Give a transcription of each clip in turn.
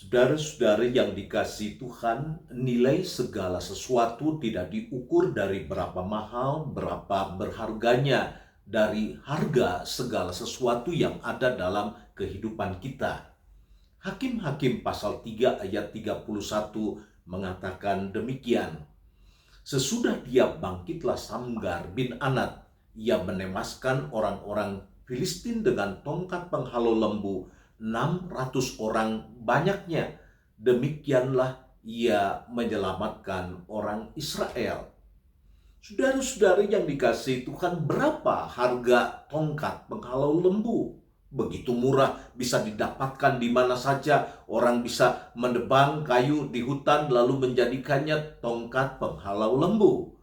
Saudara-saudari yang dikasihi Tuhan, nilai segala sesuatu tidak diukur dari berapa mahal, berapa berharganya, dari harga segala sesuatu yang ada dalam kehidupan kita. Hakim-Hakim pasal 3 ayat 31 mengatakan demikian. Sesudah dia bangkitlah Samgar bin Anat, ia menewaskan orang-orang Filistin dengan tongkat penghalau lembu, 600 orang banyaknya. Demikianlah ia menyelamatkan orang Israel. Saudara-saudari yang dikasihi Tuhan, berapa harga tongkat penghalau lembu? Begitu murah, bisa didapatkan di mana saja. Orang bisa menebang kayu di hutan lalu menjadikannya tongkat penghalau lembu.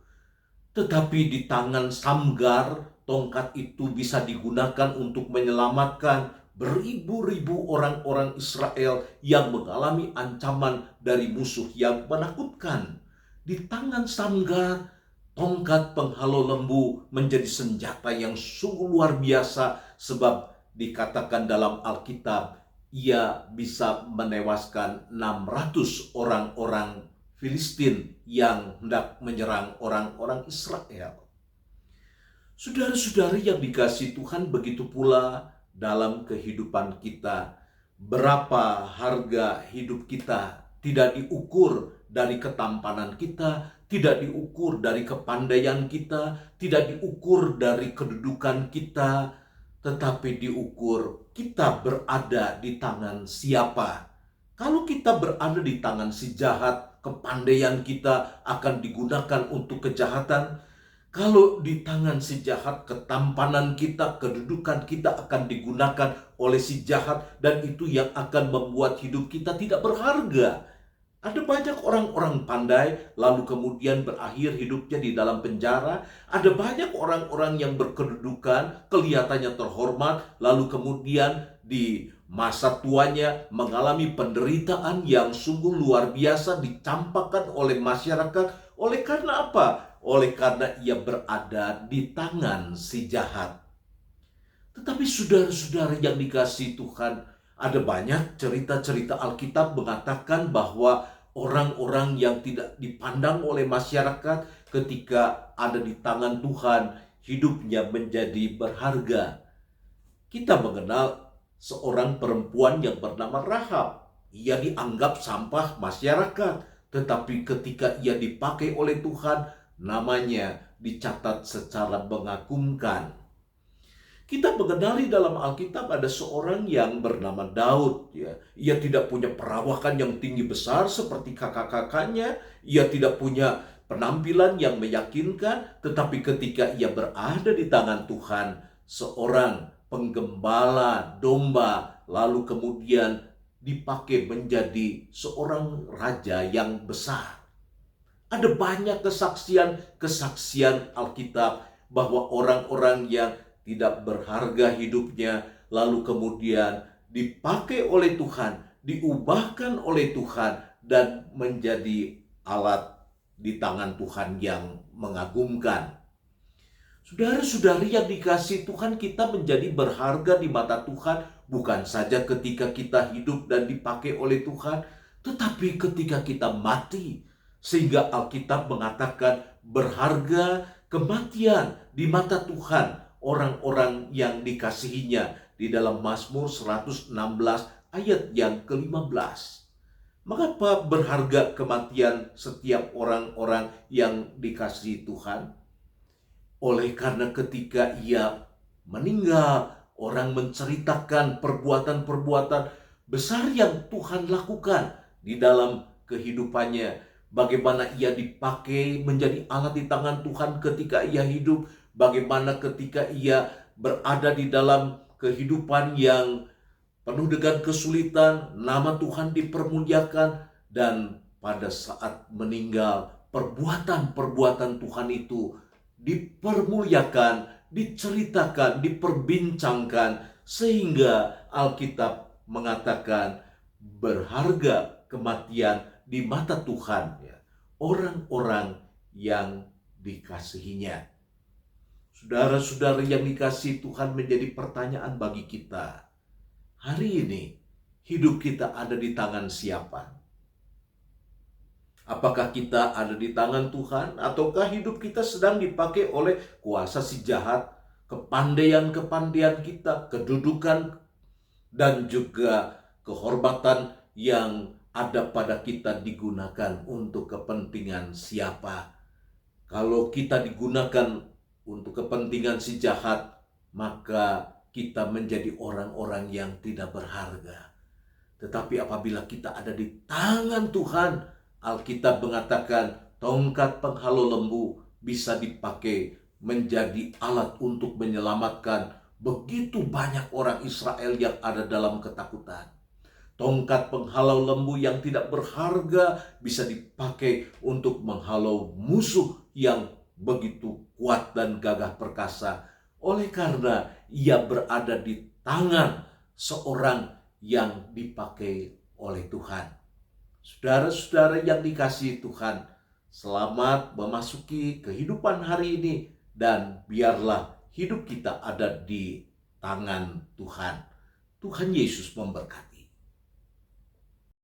Tetapi di tangan Samgar, tongkat itu bisa digunakan untuk menyelamatkan beribu-ribu orang-orang Israel yang mengalami ancaman dari musuh yang menakutkan. Di tangan Samgar, tongkat penghalau lembu menjadi senjata yang sungguh luar biasa, sebab dikatakan dalam Alkitab ia bisa menewaskan 600 orang-orang Filistin yang hendak menyerang orang-orang Israel. Saudara-saudari yang dikasihi Tuhan, begitu pula dalam kehidupan kita. Berapa harga hidup kita tidak diukur dari ketampanan kita, tidak diukur dari kepandaian kita, tidak diukur dari kedudukan kita, tetapi diukur kita berada di tangan siapa. Kalau kita berada di tangan si jahat, kepandaian kita akan digunakan untuk kejahatan. Kalau di tangan si jahat, ketampanan kita, kedudukan kita akan digunakan oleh si jahat, dan itu yang akan membuat hidup kita tidak berharga. Ada banyak orang-orang pandai lalu kemudian berakhir hidupnya di dalam penjara. Ada banyak orang-orang yang berkedudukan, kelihatannya terhormat, lalu kemudian di masa tuanya mengalami penderitaan yang sungguh luar biasa, dicampakkan oleh masyarakat. Oleh karena apa? Oleh karena ia berada di tangan si jahat. Tetapi saudara-saudara yang dikasihi Tuhan, ada banyak cerita-cerita Alkitab mengatakan bahwa orang-orang yang tidak dipandang oleh masyarakat ketika ada di tangan Tuhan, hidupnya menjadi berharga. Kita mengenal seorang perempuan yang bernama Rahab. Ia dianggap sampah masyarakat, tetapi ketika ia dipakai oleh Tuhan, namanya dicatat secara mengagumkan. Kita mengenali dalam Alkitab ada seorang yang bernama Daud. Ia tidak punya perawakan yang tinggi besar seperti kakak-kakaknya. Ia tidak punya penampilan yang meyakinkan. Tetapi ketika ia berada di tangan Tuhan, seorang penggembala domba, lalu kemudian dipakai menjadi seorang raja yang besar. Ada banyak kesaksian Alkitab bahwa orang-orang yang tidak berharga hidupnya, lalu kemudian dipakai oleh Tuhan, diubahkan oleh Tuhan, dan menjadi alat di tangan Tuhan yang mengagumkan. Saudara-saudari yang dikasihi Tuhan, kita menjadi berharga di mata Tuhan bukan saja ketika kita hidup dan dipakai oleh Tuhan, tetapi ketika kita mati. Sehingga Alkitab mengatakan berharga kematian di mata Tuhan orang-orang yang dikasihinya di dalam Mazmur 116 ayat yang ke-15. Mengapa berharga kematian setiap orang-orang yang dikasihi Tuhan? Oleh karena ketika ia meninggal, orang menceritakan perbuatan-perbuatan besar yang Tuhan lakukan di dalam kehidupannya. Bagaimana ia dipakai menjadi alat di tangan Tuhan ketika ia hidup. Bagaimana ketika ia berada di dalam kehidupan yang penuh dengan kesulitan, nama Tuhan dipermuliakan. Dan pada saat meninggal, perbuatan-perbuatan Tuhan itu dipermuliakan, diceritakan, diperbincangkan, sehingga Alkitab mengatakan berharga kematian di mata Tuhan, orang-orang yang dikasihinya. Saudara-saudara yang dikasihi Tuhan, menjadi pertanyaan bagi kita hari ini, hidup kita ada di tangan siapa? Apakah kita ada di tangan Tuhan, ataukah hidup kita sedang dipakai oleh kuasa si jahat, kepandaian-kepandaian kita, kedudukan, dan juga kehormatan yang ada pada kita digunakan untuk kepentingan siapa? Kalau kita digunakan untuk kepentingan si jahat, maka kita menjadi orang-orang yang tidak berharga. Tetapi apabila kita ada di tangan Tuhan, Alkitab mengatakan tongkat penghalau lembu bisa dipakai menjadi alat untuk menyelamatkan begitu banyak orang Israel yang ada dalam ketakutan. Tongkat penghalau lembu yang tidak berharga bisa dipakai untuk menghalau musuh yang begitu kuat dan gagah perkasa. Oleh karena ia berada di tangan seorang yang dipakai oleh Tuhan. Saudara-saudara yang dikasihi Tuhan, selamat memasuki kehidupan hari ini, dan biarlah hidup kita ada di tangan Tuhan. Tuhan Yesus memberkati.